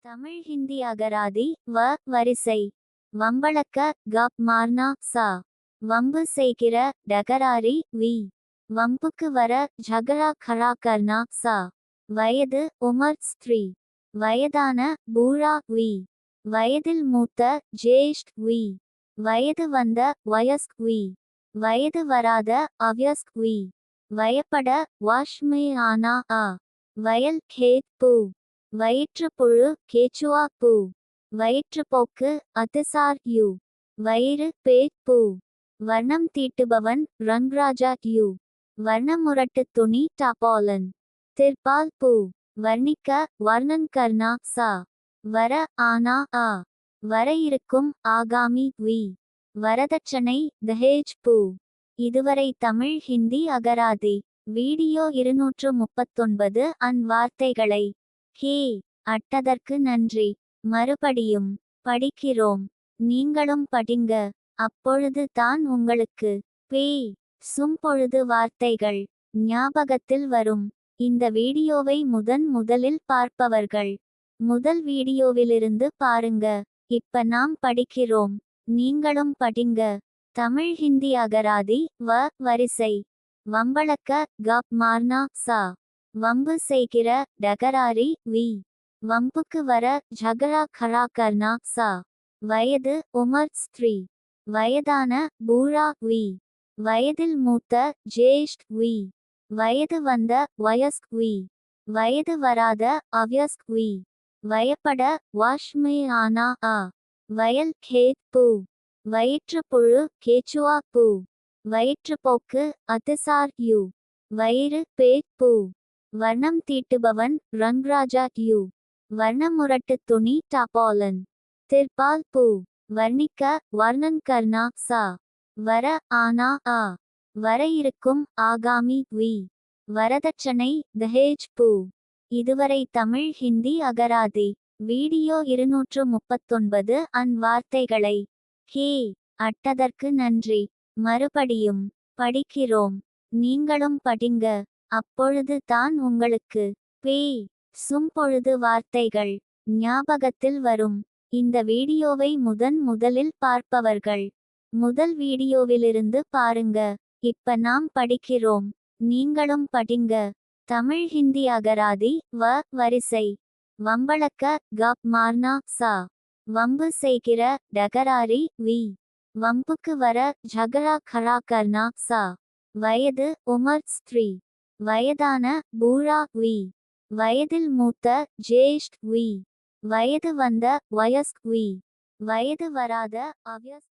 தமிழ் ஹிந்தி அகராதி வ வரிசை வம்பளக்க கப் மார்னா சா வம்பு செய்கிற டகராரி வி வம்புக்கு வர ஜகரா खड़ा करना சா வயது உமர் ஸ்திரீ வயதான பூரா வி வயதில் மூத்த ஜேஷ்ட் வி வயது வந்த வயஸ்க் வி வயது வராத அவ்யஸ்க் வி வயப்பட வாஷ்மே ஆனா ஆ வயல் खेत பூ வயிற்றுப்புழு கேச்சுவா பூ வயிற்றுப்போக்கு அத்திசார் யு வயிறு பேட் பூ வர்ணம் தீட்டுபவன் ரங்ராஜா யு வர்ணமுரட்டு துணி டாபாலன் திர்பால் பூ வர்ணிக்க வர்ணன் கர்னா சா வர ஆனா ஆ வர இருக்கும் ஆகாமி வி வரதட்சணை தஹேஜ் பூ. இதுவரை தமிழ் ஹிந்தி அகராதி வீடியோ 239 வார்த்தைகளை ஹே அட்டதற்கு நன்றி. மறுபடியும் படிக்கிறோம். நீங்களும் படிங்க. அப்பொழுது தான் உங்களுக்கு பேய் சும்பொழுது வார்த்தைகள் ஞாபகத்தில் வரும். இந்த வீடியோவை முதலில் பார்ப்பவர்கள் முதல் வீடியோவிலிருந்து பாருங்க. இப்ப நாம் படிக்கிறோம். நீங்களும் படிங்க. தமிழ் ஹிந்தி அகராதி வ வரிசை வம்பளக்க கப் மார்னா சா வம்பு செய்கிற டகராரி வி வம்புக்கு வர ஜகரா खड़ा करना சா வயது உமர் ஸ்திரீ வயதான பூரா வி வயதில் மூத்த ஜேஷ்ட் வி வயது வந்த வயஸ்க் வி வயது வராத அவ்யஸ்க் வி வயப்பட வாஷ்மே ஆனா ஆ வயல் खेत பூ வயிற்றுப்புழு கேச்சுவா பூ வயிற்றுப்போக்கு அத்திசார் யு வயிறு பேட் பூ வர்ணம் தீட்டுபவன் ரங்ராஜா யு வர்ணமுரட்டு துணி டாபாலன் திர்பால் பூ வர்ணிக்க வர்ணன் கர்னா சா வர ஆனா ஆ வர இருக்கும் ஆகாமி வி வரதட்சணை தஹேஜ் பூ. இதுவரை தமிழ் ஹிந்தி அகராதி வீடியோ 239 வார்த்தைகளை ஹே அட்டதற்கு நன்றி. மறுபடியும் படிக்கிறோம். நீங்களும் படிங்க. அப்பொழுது தான் உங்களுக்கு பேய் சும்பொழுது வார்த்தைகள் ஞாபகத்தில் வரும். இந்த வீடியோவை முதலில் பார்ப்பவர்கள் முதல் வீடியோவிலிருந்து பாருங்க. இப்ப நாம் படிக்கிறோம். நீங்களும் படிங்க. தமிழ் ஹிந்தி அகராதி வ வரிசை வம்பளக்க கப் மார்னா சா வம்பு செய்கிற டகராரி வி வம்புக்கு வர ஜகரா खड़ा करना சா வயது உமர் ஸ்திரீ வயதான பூரா வி வயதில் மூத்த ஜேஷ்ட் வி வயது வந்த வயஸ்க் வி வயது வராத அவ்யஸ்க்